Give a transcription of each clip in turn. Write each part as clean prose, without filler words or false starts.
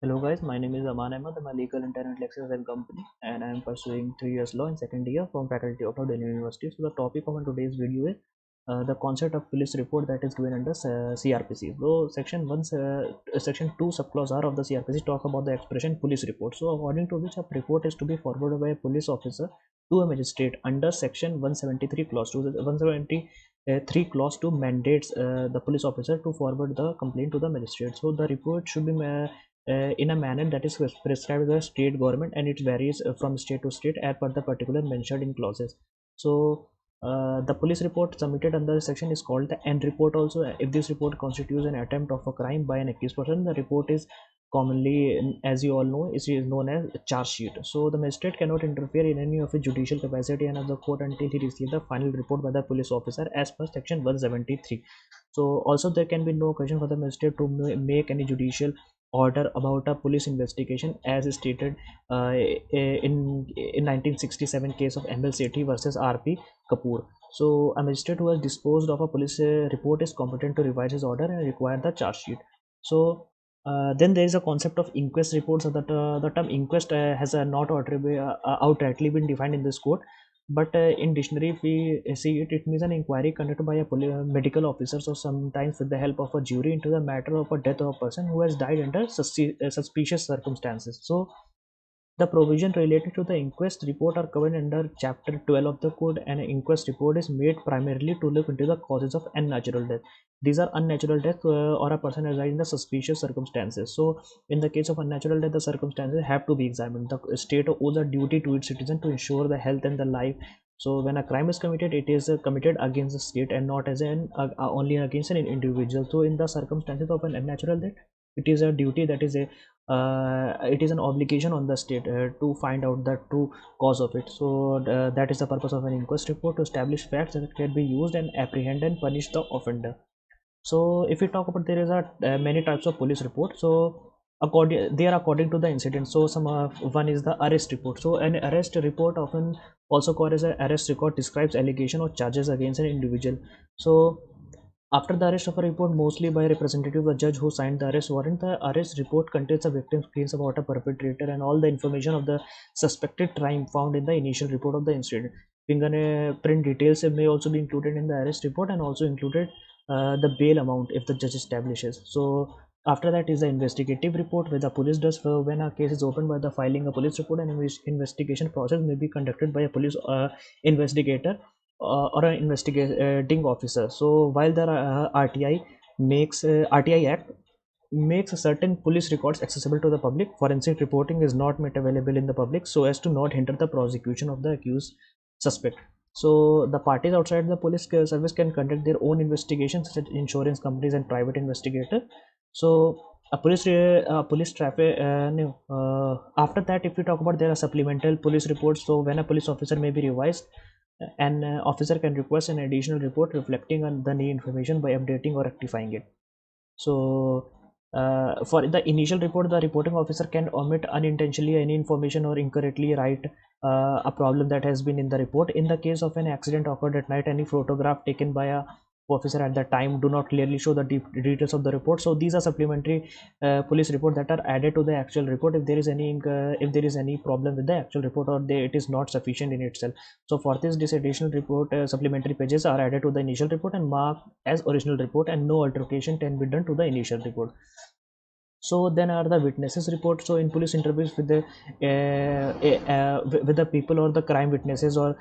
Hello guys, my name is Aman Ahmed. I'm a legal internet lecturer and company, and I am pursuing 3 years law in second year from faculty of Law, Delhi University. So the topic of today's video is the concept of police report that is given under CRPC. So section 2 subclause R of the CRPC talk about the expression police report. So according to which a report is to be forwarded by a police officer to a magistrate under section 173 clause 2. 173 clause 2 mandates the police officer to forward the complaint to the magistrate. So the report should be in a manner that is prescribed by the state government, and it varies from state to state as per the particular mentioned in clauses. So the police report submitted under the section is called the end report. Also, if this report constitutes an attempt of a crime by an accused person, the report is commonly, as you all know, is known as a charge sheet. So the magistrate cannot interfere in any of his judicial capacity and of the court until he receives the final report by the police officer as per section 173. So also there can be no occasion for the magistrate to make any judicial order about a police investigation, as stated in 1967 case of ML Sethi versus RP Kapoor. So a magistrate who has disposed of a police report is competent to revise his order and require the charge sheet. So then there is a concept of inquest reports. So that the term inquest has not outrightly been defined in this code, but in dictionary if we see it, it means an inquiry conducted by a medical officers or sometimes with the help of a jury into the matter of a death of a person who has died under suspicious circumstances. So the provision related to the inquest report are covered under Chapter 12 of the Code, and an inquest report is made primarily to look into the causes of unnatural death. These are unnatural death or a person has died in the suspicious circumstances. So, in the case of unnatural death, the circumstances have to be examined. The state owes a duty to its citizen to ensure the health and the life. So, when a crime is committed, it is committed against the state and not as an only against an individual. So, in the circumstances of an unnatural death, it is a duty that is a it is an obligation on the state to find out the true cause of it. So that is the purpose of an inquest report, to establish facts that can be used and apprehend and punish the offender. So if we talk about, there is a many types of police report. So they are according to the incident. So one is the arrest report. So an arrest report, often also called as an arrest record, describes allegation or charges against an individual. So after the arrest of a report, mostly by a representative of the judge who signed the arrest warrant, the arrest report contains the victim's claims about a perpetrator and all the information of the suspected crime found in the initial report of the incident. Fingerprint details may also be included in the arrest report, and also included the bail amount if the judge establishes. So after that is the investigative report, where the police does when a case is opened by the filing a police report, and investigation process may be conducted by a police investigator or an investigating officer. So while the RTI Act makes certain police records accessible to the public, forensic reporting is not made available in the public so as to not hinder the prosecution of the accused suspect. So the parties outside the police service can conduct their own investigations, such as insurance companies and private investigator. So police traffic no, after that, if we talk about, there are supplemental police reports. So when a police officer may be revised, an officer can request an additional report reflecting on the new information by updating or rectifying it. So for the initial report, the reporting officer can omit unintentionally any information or incorrectly write a problem that has been in the report. In the case of an accident occurred at night, any photograph taken by a officer at that time do not clearly show the details of the report. So these are supplementary police report that are added to the actual report if there is any problem with the actual report, or it is not sufficient in itself. So for this additional report, supplementary pages are added to the initial report and marked as original report, and no altercation can be done to the initial report. So then are the witnesses report. So in police interviews with the people or the crime witnesses, or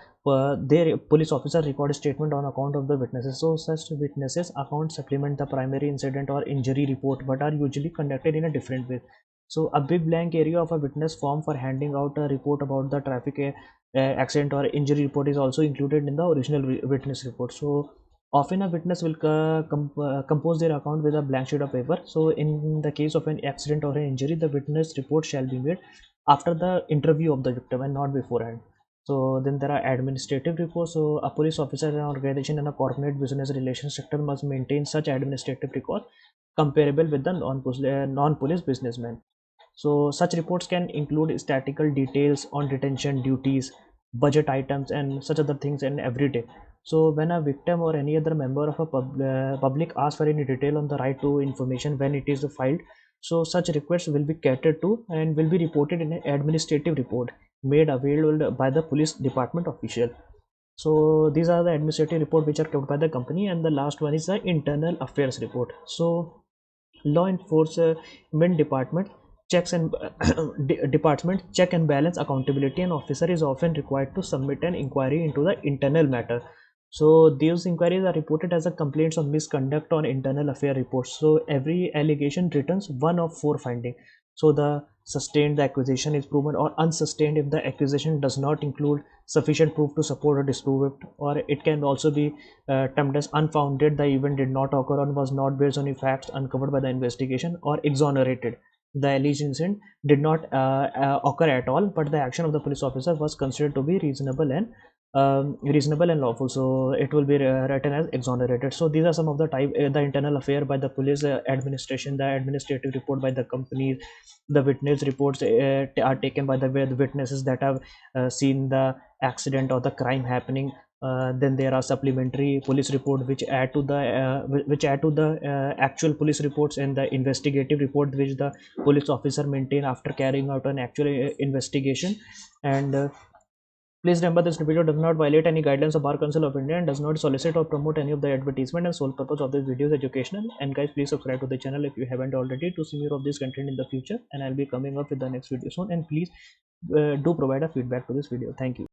their police officer record a statement on account of the witnesses. So such witnesses accounts supplement the primary incident or injury report, but are usually conducted in a different way. So a big blank area of a witness form for handing out a report about the traffic accident or injury report is also included in the original witness report. So often a witness will compose their account with a blank sheet of paper. So in the case of an accident or an injury, the witness report shall be made after the interview of the victim and not beforehand. So then there are administrative reports. So a police officer, an organization, and a corporate business relations sector must maintain such administrative records comparable with the non-police businessmen. So such reports can include statistical details on detention duties, budget items, and such other things in every day. So when a victim or any other member of a public asks for any detail on the right to information when it is filed, So such requests will be catered to and will be reported in an administrative report made available by the police department official. So these are the administrative report which are kept by the company, and the last one is the internal affairs report. So law enforcement department checks and department check and balance accountability, and officer is often required to submit an inquiry into the internal matter. So these inquiries are reported as a complaints of misconduct on internal affair reports. So every allegation returns one of four finding. So the sustained, the accusation is proven, or unsustained if the accusation does not include sufficient proof to support or disprove it, or it can also be termed as unfounded, the event did not occur and was not based on any facts uncovered by the investigation, or exonerated, the alleged incident did not occur at all, but the action of the police officer was considered to be reasonable and lawful. So it will be written as exonerated. So these are some of the type, the internal affair by the police administration, the administrative report by the companies, the witness reports are taken by the witnesses that have seen the accident or the crime happening. Then there are supplementary police report which add to the actual police reports, and the investigative report which the police officer maintain after carrying out an actual investigation. And please remember, this video does not violate any guidelines of Bar Council of India and does not solicit or promote any of the advertisement, and sole purpose of this video is educational. And guys, please subscribe to the channel if you haven't already to see more of this content in the future, and I'll be coming up with the next video soon. And please do provide a feedback to this video. Thank you.